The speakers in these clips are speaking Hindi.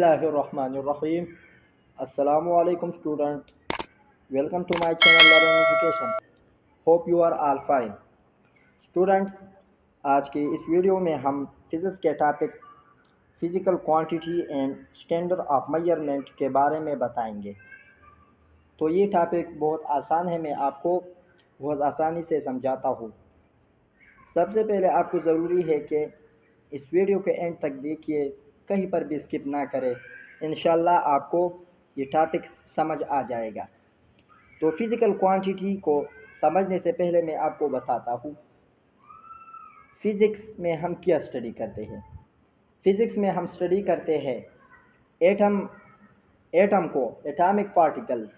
बिस्मिल्लाहिर्रहमानिर्रहीम। अस्सलामुअलैकुम students, welcome to my channel learn education. Hope you are all fine. Students, आज की इस वीडियो में हम फिज़िक्स के topic physical quantity and standard of measurement के बारे में बताएंगे। तो ये टॉपिक बहुत आसान है, मैं आपको बहुत आसानी से समझाता हूँ। सबसे पहले आपको ज़रूरी है कि इस वीडियो के एंड तक देखिए, कहीं पर भी स्किप ना करें। इंशाल्लाह आपको ये टॉपिक समझ आ जाएगा। तो फिज़िकल क्वांटिटी को समझने से पहले मैं आपको बताता हूँ फिज़िक्स में हम क्या स्टडी करते हैं। फिज़िक्स में हम स्टडी करते हैं एटम को, एटॉमिक पार्टिकल्स,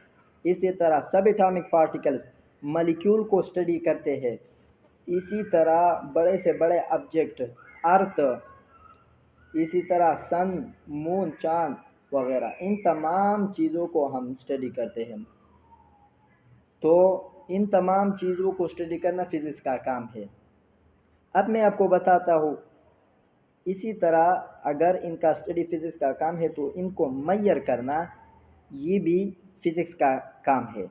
इसी तरह सब एटॉमिक पार्टिकल्स, मॉलिक्यूल को स्टडी करते हैं। इसी तरह बड़े से बड़े ऑब्जेक्ट, अर्थ, इसी तरह सन, मून, चाँद वगैरह, इन तमाम चीज़ों को हम स्टडी करते हैं। तो इन तमाम चीज़ों को स्टडी करना फिज़िक्स का काम है। अब मैं आपको बताता हूँ, इसी तरह अगर इनका स्टडी फिज़िक्स का काम है तो इनको मेजर करना ये भी फिज़िक्स का काम है।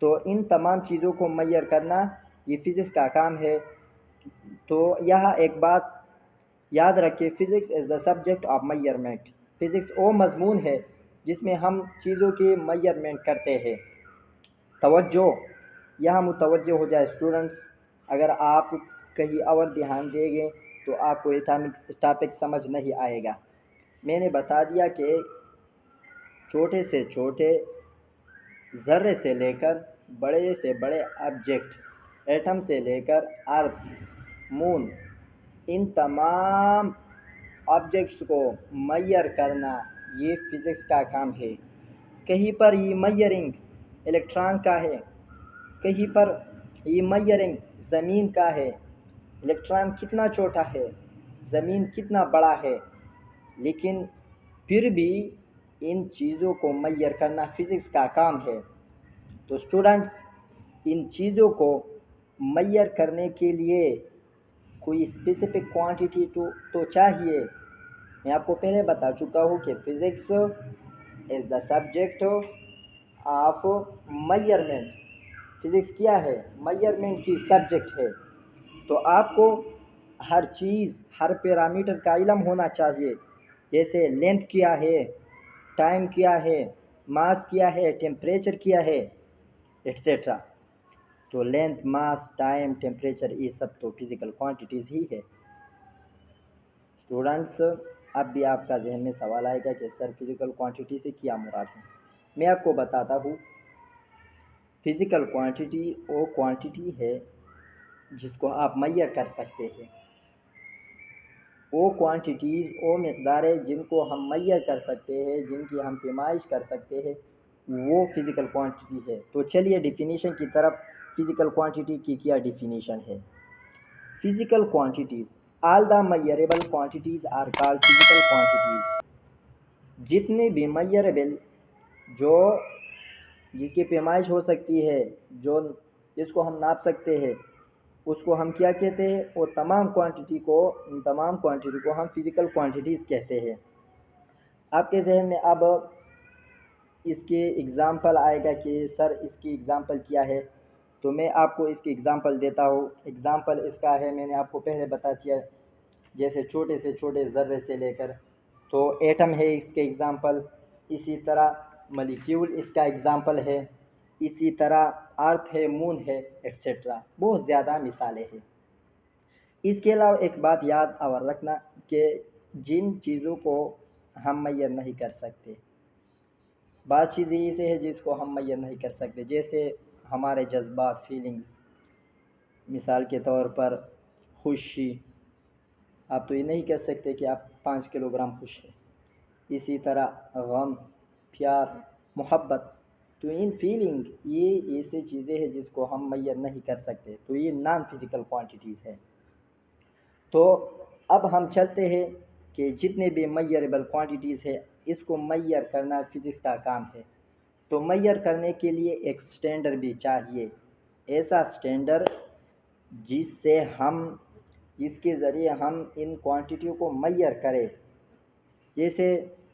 तो इन तमाम चीज़ों को मेजर करना ये फिज़िक्स का काम है। तो यह एक बात याद रखिए, physics is the subject of measurement. Physics वो मजमून है जिसमें हम चीज़ों की मेजरमेंट करते हैं। तवज्जो, यहाँ मुतवज्जो हो जाए स्टूडेंट्स। अगर आप कहीं और ध्यान देंगे तो आपको ये टॉपिक समझ नहीं आएगा। मैंने बता दिया कि छोटे से छोटे ज़र्रे से लेकर बड़े से बड़े ऑब्जेक्ट, एटम से लेकर अर्थ, मून, इन तमाम ऑब्जेक्ट्स को मेजर करना ये फिज़िक्स का काम है। कहीं पर ये मेजरिंग इलेक्ट्रॉन का है, कहीं पर ये मेजरिंग ज़मीन का है। इलेक्ट्रॉन कितना छोटा है, ज़मीन कितना बड़ा है, लेकिन फिर भी इन चीज़ों को मेजर करना फिज़िक्स का काम है। तो स्टूडेंट्स, इन चीज़ों को मेजर करने के लिए कोई स्पेसिफिक क्वांटिटी तो चाहिए। मैं आपको पहले बता चुका हूँ कि physics is the subject of measurement. Physics क्या है? मेजरमेंट की सब्जेक्ट है। तो आपको हर चीज़, हर पैरामीटर का इल्म होना चाहिए। जैसे लेंथ क्या है, टाइम क्या है, मास क्या है, टेम्परेचर क्या है, एट्सेट्रा। तो लेंथ, मास, टाइम, टेम्परेचर, ये सब तो फिज़िकल क्वांटिटीज़ ही है। स्टूडेंट्स, अब भी आपका जहन में सवाल आएगा कि सर फिज़िकल क्वांटिटी से क्या मुराद है। मैं आपको बताता हूँ, फिज़िकल क्वांटिटी वो क्वांटिटी है जिसको आप मेजर कर सकते हैं। वो क्वांटिटीज़, वो मकदारें जिनको हम मेजर कर सकते हैं, जिनकी हम पैमाइश कर सकते हैं, वो फिज़िकल क्वांटिटी है। तो चलिए डिफिनीशन की तरफ। फिज़िकल क्वांटिटी की क्या डिफिनीशन है? Physical quantities, all the measurable quantities are called physical quantities. जितने भी मेजरेबल, जो जिसकी पैमाइश हो सकती है, जो जिसको हम नाप सकते हैं, उसको हम क्या कहते हैं? वो तमाम क्वांटिटी को, इन तमाम क्वांटिटी को हम फिज़िकल क्वांटिटीज़ कहते हैं। आपके जहन में अब इसके एग्ज़ाम्पल आएगा कि सर इसकी एग्ज़ाम्पल क्या है। तो मैं आपको इसकी एग्ज़ाम्पल देता हूँ। एग्ज़ाम्पल इसका है, मैंने आपको पहले बता दिया, जैसे छोटे से छोटे ज़र्रे से लेकर, तो एटम है इसके एग्ज़ाम्पल। इसी तरह मॉलिक्यूल इसका एग्ज़ाम्पल है। इसी तरह अर्थ है, मून है, एट्सेट्रा। बहुत ज़्यादा मिसालें हैं। इसके अलावा एक बात याद और रखना कि जिन चीज़ों को हम मेजर नहीं कर सकते, बात चीज़ें ऐसे है जिसको हम मेजर नहीं कर सकते, जैसे हमारे जज्बात, फीलिंग्स। मिसाल के तौर पर खुशी, आप तो ये नहीं कह सकते कि आप 5 किलोग्राम खुश हैं। इसी तरह गम, प्यार, मोहब्बत, तो इन फीलिंग, ये ऐसी चीज़ें हैं जिसको हम मेजर नहीं कर सकते। तो ये नॉन फिज़िकल क्वांटिटीज़ है। तो अब हम चलते हैं कि जितने भी मेजरेबल क्वांटिटीज़ है, इसको मेजर करना फिज़िक्स का काम है। तो मेजर करने के लिए एक स्टैंडर्ड भी चाहिए, ऐसा स्टैंडर्ड जिससे हम, जिसके ज़रिए हम इन क्वांटिटियों को मेजर करें। जैसे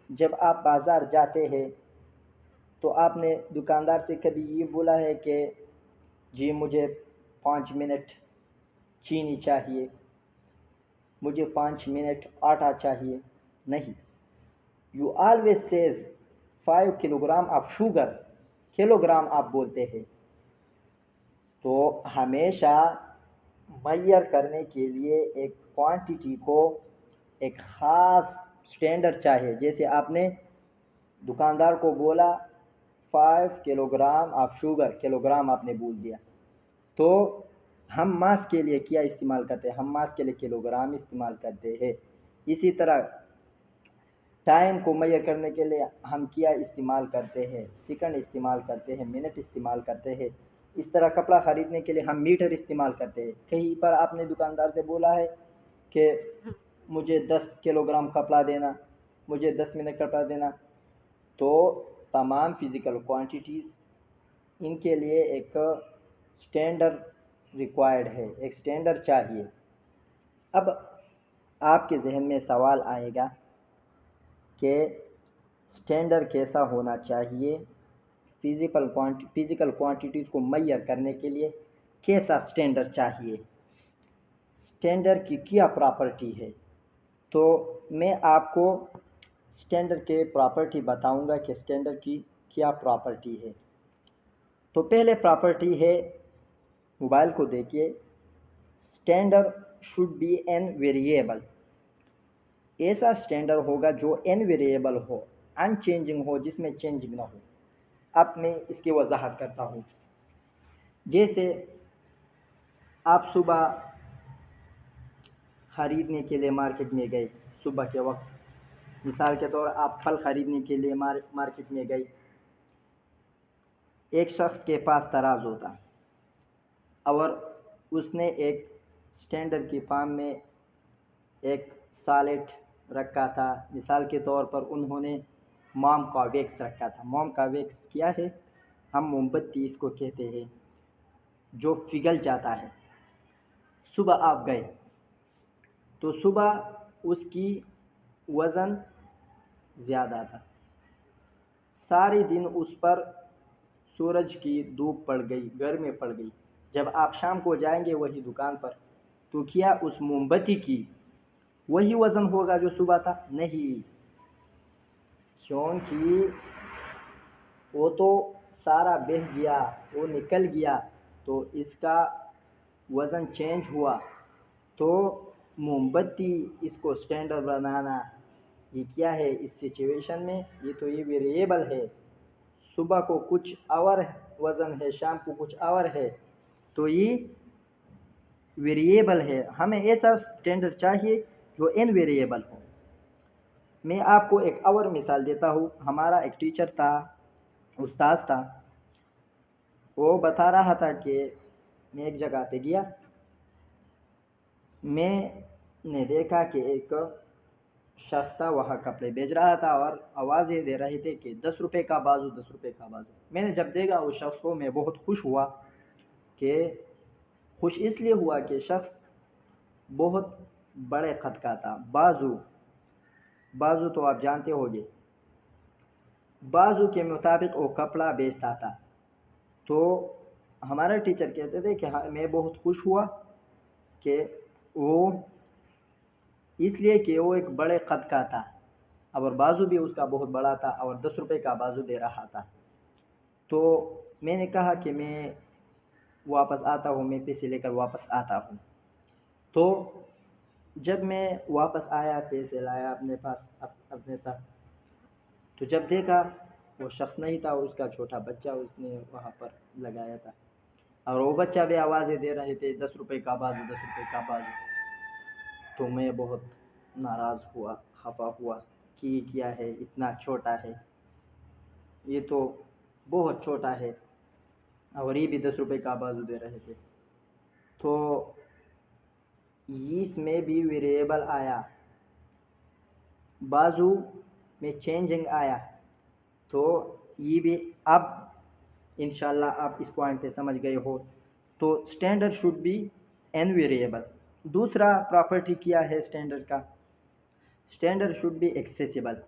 जब आप बाज़ार जाते हैं तो आपने दुकानदार से कभी ये बोला है कि जी मुझे 5 मिनट चीनी चाहिए, मुझे 5 मिनट आटा चाहिए? नहीं, you always says 5 kilogram of sugar, kilogram आप बोलते हैं। तो हमेशा मेजर करने के लिए एक क्वांटिटी को एक ख़ास स्टैंडर्ड चाहिए। जैसे आपने दुकानदार को बोला 5 किलोग्राम ऑफ शुगर, किलोग्राम आपने बोल दिया। तो हम मास के लिए क्या इस्तेमाल करते हैं? हम मास के लिए किलोग्राम इस्तेमाल करते हैं। इसी तरह टाइम को मेजर करने के लिए हम क्या इस्तेमाल करते हैं? सेकंड इस्तेमाल करते हैं, मिनट इस्तेमाल करते हैं। इस तरह कपड़ा ख़रीदने के लिए हम मीटर इस्तेमाल करते हैं। कहीं पर आपने दुकानदार से बोला है कि मुझे 10 किलोग्राम कपड़ा देना, मुझे 10 मिनट कपड़ा देना। तो तमाम फ़िज़िकल क्वांटिटीज़ इनके लिए एक स्टैंडर्ड रिक्वायर्ड है, एक स्टैंडर्ड चाहिए। अब आपके जहन में सवाल आएगा कि स्टैंडर्ड कैसा होना चाहिए? फ़िज़िकल क्वांटिटीज़ को मेजर करने के लिए कैसा स्टैंडर्ड चाहिए? स्टैंडर्ड की क्या प्रॉपर्टी है? तो मैं आपको स्टैंडर्ड के प्रॉपर्टी बताऊंगा कि स्टैंडर्ड की क्या प्रॉपर्टी है। तो पहले प्रॉपर्टी है, मोबाइल को देखिए, standard should be an variable. ऐसा स्टैंडर्ड होगा जो एन वेरिएबल हो, अनचेंजिंग हो, जिसमें चेंजिंग ना हो। अब मैं इसकी वजाहत करता हूँ। जैसे आप सुबह ख़रीदने के लिए मार्केट में गए, सुबह के वक्त मिसाल के तौर आप फल ख़रीदने के लिए मार्केट में गए। एक शख्स के पास तराज होता और उसने एक स्टैंडर्ड की फॉर्म में एक सॉलिड रखा था। मिसाल के तौर पर उन्होंने मोम का वैक्स रखा था। मोम का वैक्स क्या है? हम मोमबत्ती इसको कहते हैं, जो पिघल जाता है। सुबह आप गए तो सुबह उसकी वज़न ज़्यादा था। सारे दिन उस पर सूरज की धूप पड़ गई, गर्मी पड़ गई। जब आप शाम को जाएंगे वही दुकान पर, तो क्या उस मोमबत्ती की वही वज़न होगा जो सुबह था? नहीं, क्योंकि वो तो सारा बह गया, वो निकल गया, तो इसका वज़न चेंज हुआ। तो मोमबत्ती इसको स्टैंडर्ड बनाना, ये क्या है इस सिचुएशन में? ये तो ये वेरिएबल है। सुबह को कुछ आवर वज़न है, शाम को कुछ आवर है, तो ये वेरिएबल है। हमें ऐसा स्टैंडर्ड चाहिए जो एन वेरिएबल हो। मैं आपको एक और मिसाल देता हूँ। हमारा एक टीचर था, उस्ताद था, वो बता रहा था कि मैं एक जगह पे गया, मैंने देखा कि एक शख्स था वहाँ कपड़े बेच रहा था और आवाज़ें दे रहे थे कि 10 रुपये का बाजू, 10 रुपये का बाजू। मैंने जब देखा उस शख्स को, मैं बहुत खुश हुआ। कि खुश इसलिए हुआ कि शख्स बहुत बड़े कद का था। बाजू, बाजू तो आप जानते होंगे, बाजू के मुताबिक वो कपड़ा बेचता था। तो हमारा टीचर कहते थे कि हाँ, मैं बहुत खुश हुआ कि वो इसलिए कि वो एक बड़े कद का था और बाजू भी उसका बहुत बड़ा था और 10 रुपये का बाजू दे रहा था। तो मैंने कहा कि मैं वापस आता हूँ, मैं पैसे लेकर वापस आता हूँ। तो जब मैं वापस आया, पैसे लाया अपने पास अपने साथ, तो जब देखा वो शख्स नहीं था, उसका छोटा बच्चा उसने वहाँ पर लगाया था और वो बच्चा भी आवाज़ें दे रहे थे 10 रुपये का बाजू, 10 रुपये का बाजू। तो मैं बहुत नाराज़ हुआ, खफा हुआ कि ये क्या है, इतना छोटा है, ये तो बहुत छोटा है और ये भी 10 रुपये का बाजू दे रहे थे। तो इसमें भी वेरिएबल आया, बाजू में चेंजिंग आया। तो ये भी अब इंशाल्लाह आप इस पॉइंट पे समझ गए हो। तो standard should be an variable. दूसरा प्रॉपर्टी क्या है स्टैंडर्ड का? Standard should be accessible.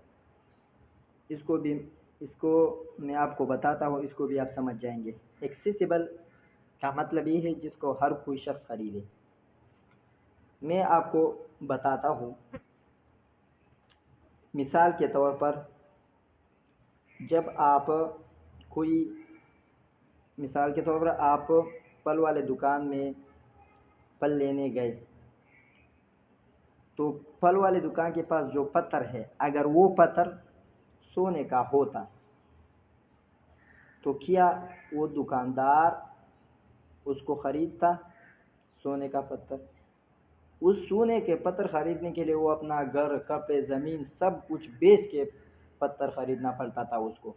इसको मैं आपको बताता हूँ, इसको भी आप समझ जाएंगे। एक्सेसिबल का मतलब ये है जिसको हर कोई शख्स खरीदे। मैं आपको बताता हूँ, मिसाल के तौर पर जब आप कोई मिसाल के तौर पर आप फल वाले दुकान में फल लेने गए, तो फल वाले दुकान के पास जो पत्थर है, अगर वो पत्थर सोने का होता तो क्या वो दुकानदार उसको खरीदता? सोने का पत्थर, उस सोने के पत्थर खरीदने के लिए वो अपना घर, कपड़े, ज़मीन सब कुछ बेच के पत्थर खरीदना पड़ता था उसको।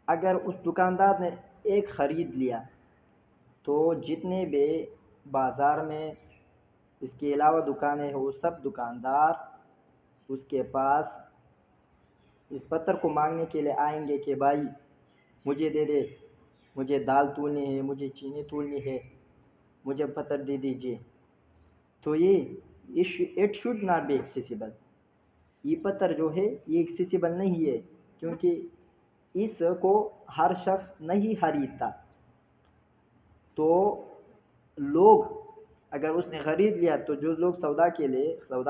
अगर उस दुकानदार ने एक ख़रीद लिया तो जितने भी बाज़ार में इसके अलावा दुकानें हैं, वो सब दुकानदार उसके पास इस पत्थर को मांगने के लिए आएंगे कि भाई मुझे दे दे, मुझे दाल तोलनी है, मुझे चीनी तोलनी है, मुझे पत्थर दे दीजिए। तो ये it should not be accessible. ये पत्थर जो है ये एक्सेसिबल नहीं है, क्योंकि इसको हर शख्स नहीं खरीदता। तो लोग, अगर उसने ख़रीद लिया तो जो लोग सौदा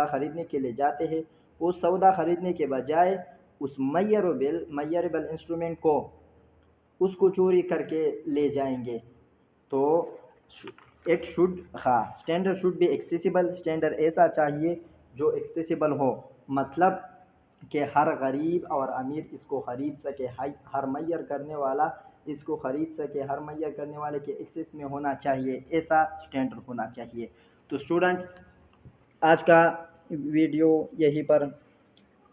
ख़रीदने के लिए जाते हैं, वो सौदा ख़रीदने के बजाय उस मय्यरेबल इंस्ट्रूमेंट को उसको चोरी करके ले जाएंगे। तो इट शुड, हाँ, standard should be accessible. Standard ऐसा चाहिए जो एक्सेसिबल हो, मतलब कि हर गरीब और अमीर इसको ख़रीद सके, हर मय्यर करने वाला इसको ख़रीद सके, हर मय्यर करने वाले के एक्सेस में होना चाहिए, ऐसा स्टैंडर्ड होना चाहिए। तो स्टूडेंट्स, आज का वीडियो यहीं पर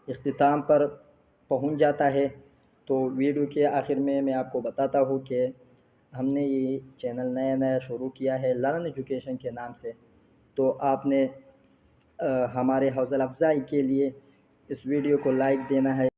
इख्तिताम पर पहुंच जाता है। तो वीडियो के आखिर में मैं आपको बताता हूँ कि हमने ये चैनल नया शुरू किया है लर्न एजुकेशन के नाम से। तो आपने हमारे हौसला अफजाई के लिए इस वीडियो को लाइक देना है।